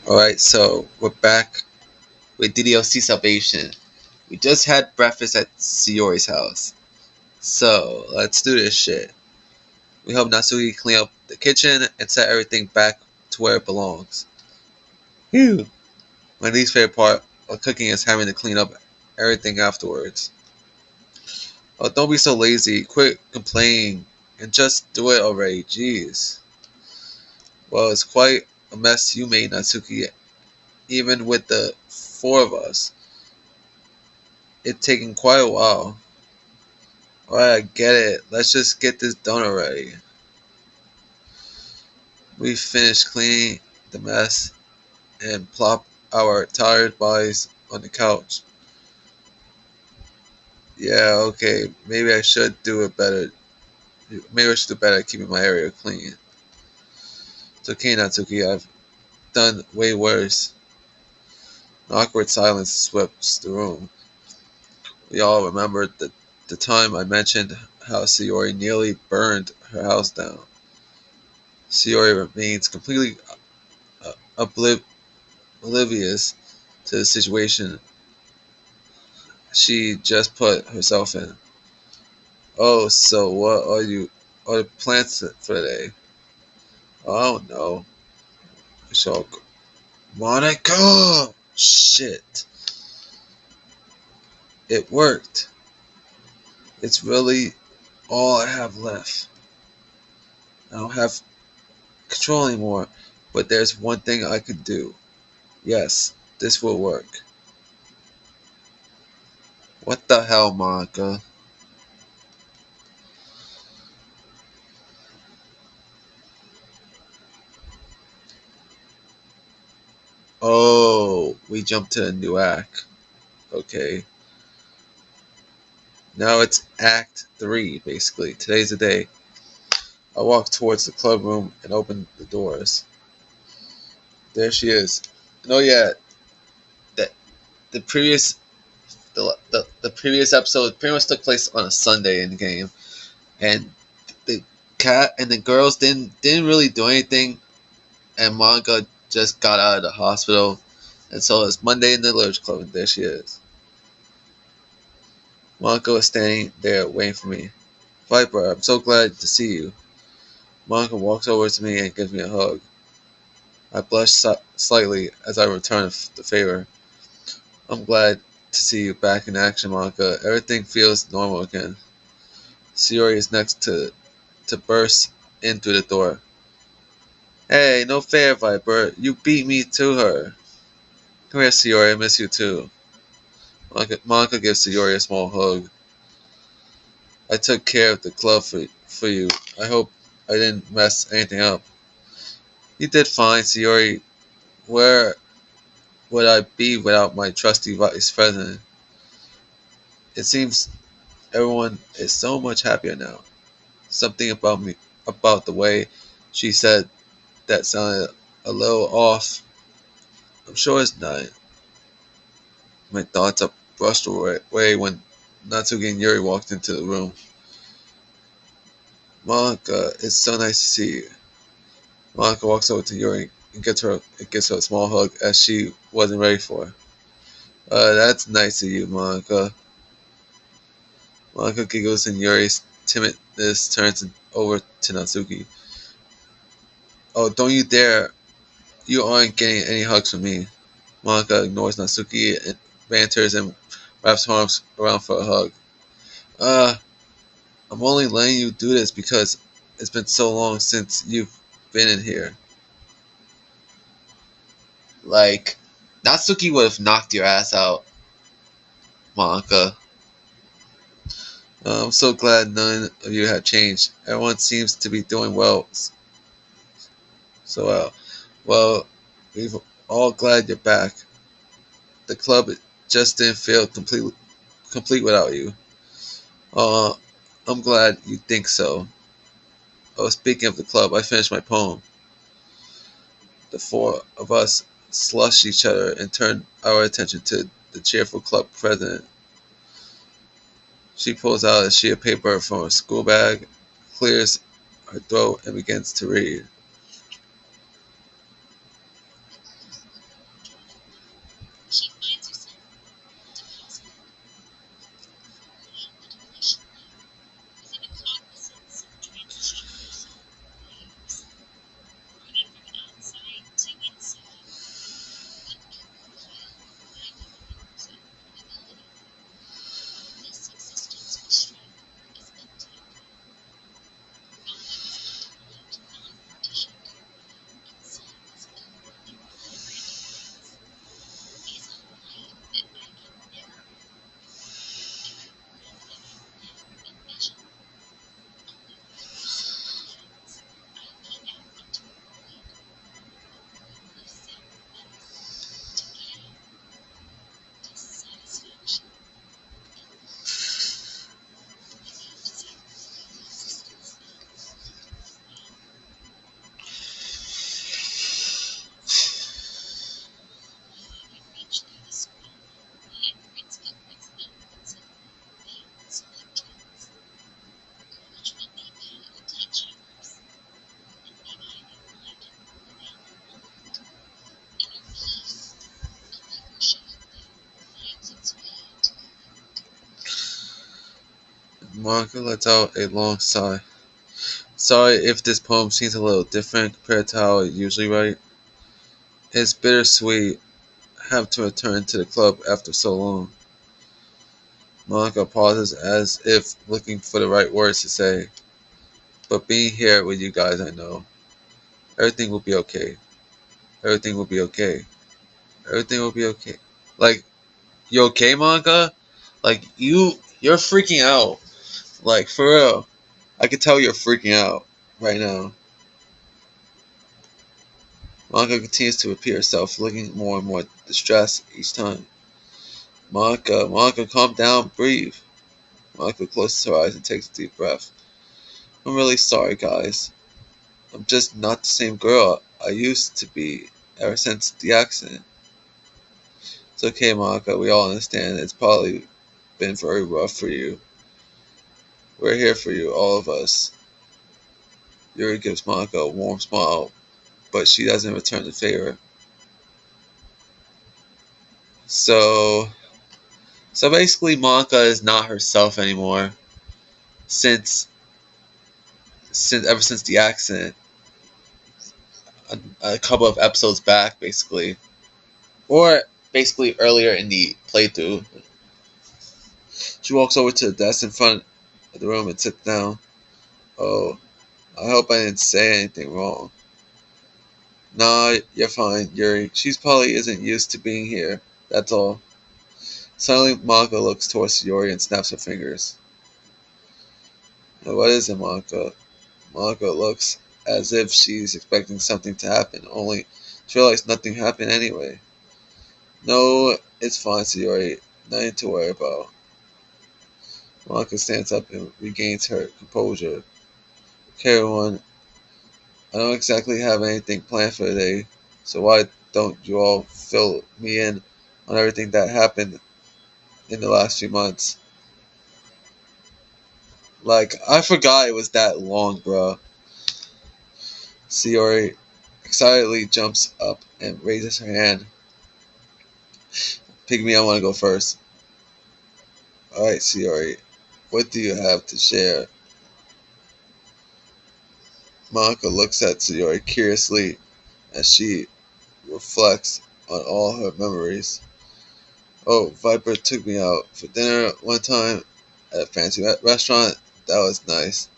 Alright, so we're back with DDLC Salvation. We just had breakfast at Siori's house. So, let's do this shit. We help Natsuki clean up the kitchen and set everything back to where it belongs. Phew. My least favorite part of cooking is having to clean up everything afterwards. Oh, don't be so lazy. Quit complaining and just do it already. Jeez. Well, it's quite a mess you made, Natsuki. Even with the four of us, it's taken quite a while. Alright, I get it. Let's just get this done already. We finished cleaning the mess and plop our tired bodies on the couch. Yeah, okay. Maybe I should do it better. Maybe I should do better at keeping my area clean. It's okay, Natsuki. I've done way worse. An awkward silence swept the room. We all remembered the time I mentioned how Sayori nearly burned her house down. Sayori remains completely oblivious to the situation she just put herself in. Oh, so what are the plans for today? Oh no. So, Monica! Shit. It worked. It's really all I have left. I don't have control anymore, but there's one thing I could do. Yes, this will work. What the hell, Monica? Oh, we jumped to a new act. Okay. Now it's Act 3, basically. Today's the day. I walked towards the club room and opened the doors. There she is. And oh yeah, the the previous the previous episode pretty much took place on a Sunday in the game, and the cat and the girls didn't really do anything, and Monica just got out of the hospital, and so it's Monday in the Village Club, and there she is. Monica was standing there waiting for me. Viper, I'm so glad to see you. Monica walks over to me and gives me a hug. I blush slightly as I return the favor. I'm glad to see you back in action, Monica. Everything feels normal again. Sayori is next to burst in through the door. Hey, no fair, Viper. You beat me to her. Come here, Sayori. I miss you too. Monica gives Sayori a small hug. I took care of the club for you. I hope I didn't mess anything up. You did fine, Sayori. Where would I be without my trusty vice president? It seems everyone is so much happier now. Something about the way she said that sounded a little off. I'm sure it's not. My thoughts are brushed away when Natsuki and Yuri walked into the room. Monica, it's so nice to see you. Monica walks over to Yuri and gives her a small hug as she wasn't ready for. That's nice of you, Monica. Monica giggles and Yuri's timidness turns over to Natsuki. Oh, don't you dare. You aren't getting any hugs from me. Monica ignores Natsuki and banters and wraps her arms around for a hug. Uh, I'm only letting you do this because it's been so long since you've been in here. Like, Natsuki would have knocked your ass out, Monica. I'm so glad none of you have changed. Everyone seems to be doing well. So, well, we're all glad you're back. The club just didn't feel complete without you. Uh, I'm glad you think so. Oh, speaking of the club, I finished my poem. The four of us slushed each other and turned our attention to the cheerful club president. She pulls out a sheet of paper from her school bag, clears her throat, and begins to read. Monika lets out a long sigh. Sorry if this poem seems a little different compared to how I usually write. It's bittersweet have to return to the club after so long. Monika pauses as if looking for the right words to say. But being here with you guys, I know. Everything will be okay. Everything will be okay. Everything will be okay. Like, you okay, Monika? Like, you're freaking out. Like, for real. I can tell you're freaking out right now. Monika continues to repeat herself, looking more and more distressed each time. Monika, calm down, breathe. Monika closes her eyes and takes a deep breath. I'm really sorry, guys. I'm just not the same girl I used to be ever since the accident. It's okay, Monika. We all understand it's probably been very rough for you. We're here for you, all of us. Yuri gives Monika a warm smile, but she doesn't return the favor. So, so basically, Monika is not herself anymore. Since ever since the accident, a couple of episodes back, basically, or basically earlier in the playthrough, she walks over to the desk in front of the room and sits down. Oh, I hope I didn't say anything wrong. Nah, you're fine, Yuri. She probably isn't used to being here. That's all. Suddenly, Monika looks towards Yuri and snaps her fingers. Now, what is it, Monika? Monika looks as if she's expecting something to happen, only to realize nothing happened anyway. No, it's fine, Yuri. Nothing to worry about. Monika stands up and regains her composure. Okay, everyone. I don't exactly have anything planned for today, so why don't you all fill me in on everything that happened in the last few months? Like, I forgot it was that long, bro. Sayori excitedly jumps up and raises her hand. Pygmy, I want to go first. Alright, Sayori, what do you have to share? Monika looks at Sayori curiously as she reflects on all her memories. Oh, Viper took me out for dinner one time at a fancy restaurant. That was nice.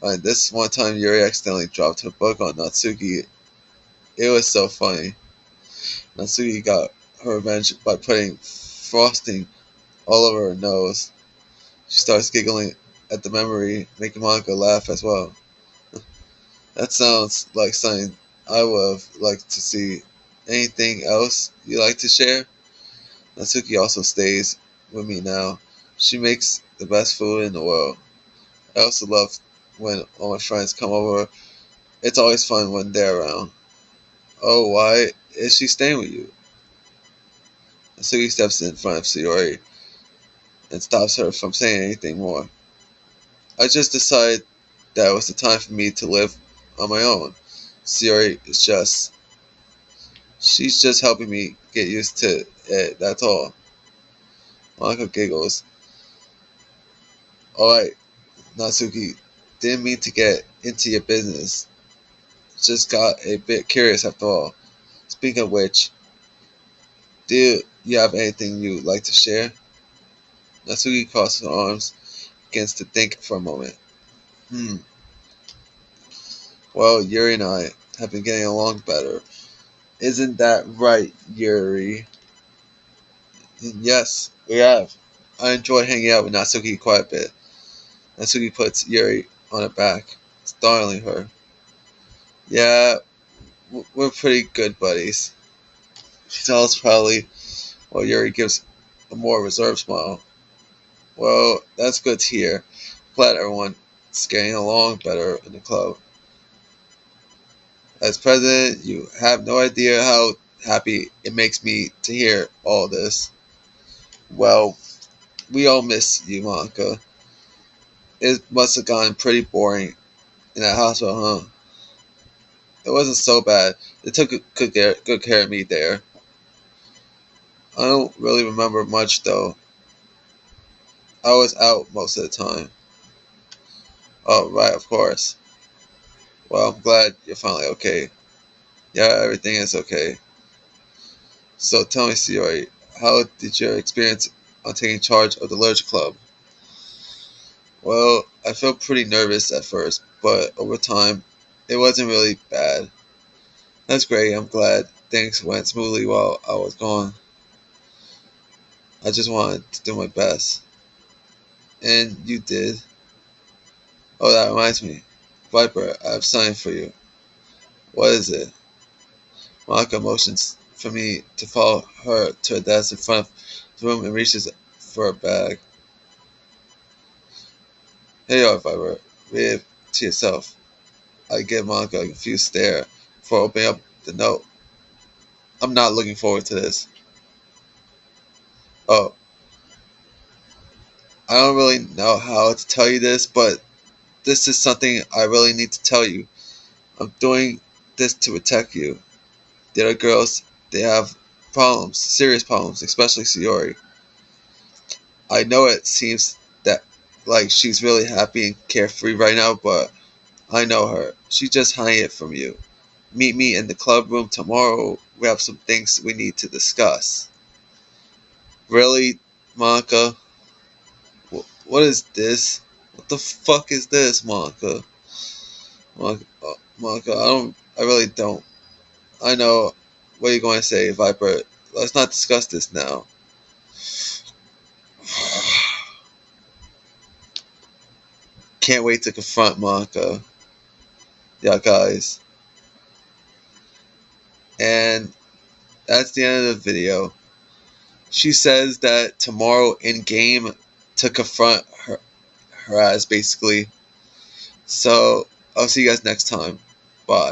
And this one time, Yuri accidentally dropped her book on Natsuki. It was so funny. Natsuki got her revenge by putting frosting all over her nose. She starts giggling at the memory, making Monika laugh as well. That sounds like something I would have liked to see. Anything else you like to share? Natsuki also stays with me now. She makes the best food in the world. I also love when all my friends come over. It's always fun when they're around. Oh, why is she staying with you? Natsuki steps in front of Sayori and stops her from saying anything more. I just decided that it was the time for me to live on my own. Sayori is she's just helping me get used to it, that's all. Monika giggles. Alright, Natsuki, didn't mean to get into your business. Just got a bit curious after all. Speaking of which, do you have anything you'd like to share? Natsuki crosses her arms, begins to think for a moment. Well, Yuri and I have been getting along better. Isn't that right, Yuri? Yes, we have. I enjoy hanging out with Natsuki quite a bit. Natsuki puts Yuri on her back, startling her. Yeah, we're pretty good buddies. She tells proudly, while Yuri gives a more reserved smile. Well, that's good to hear. Glad everyone's getting along better in the club. As president, you have no idea how happy it makes me to hear all this. Well, we all miss you, Monika. It must have gotten pretty boring in that hospital, huh? It wasn't so bad. They took good care of me there. I don't really remember much, though. I was out most of the time. Oh, right, of course. Well, I'm glad you're finally okay. Yeah, everything is okay. So tell me, Siori, how did your experience on taking charge of the Literature Club? Well, I felt pretty nervous at first, but over time, it wasn't really bad. That's great, I'm glad things went smoothly while I was gone. I just wanted to do my best. And you did. Oh, that reminds me. Viper, I have something for you. What is it? Monika motions for me to follow her to a desk in front of the room and reaches for a bag. Here you are, Viper. Read it to yourself. I give Monika a confused stare before opening up the note. I'm not looking forward to this. Oh, I don't really know how to tell you this, but this is something I really need to tell you. I'm doing this to protect you. The other girls, they have problems, serious problems, especially Sayori. I know it seems that like she's really happy and carefree right now, but I know her. She's just hiding it from you. Meet me in the club room tomorrow. We have some things we need to discuss. Really, Monika? What is this? What the fuck is this, Monika? Monika, I really don't. I know what you're going to say, Viper. Let's not discuss this now. Can't wait to confront Monika. Yeah, guys. And that's the end of the video. She says that tomorrow in game to confront her ass, basically. So, I'll see you guys next time. Bye.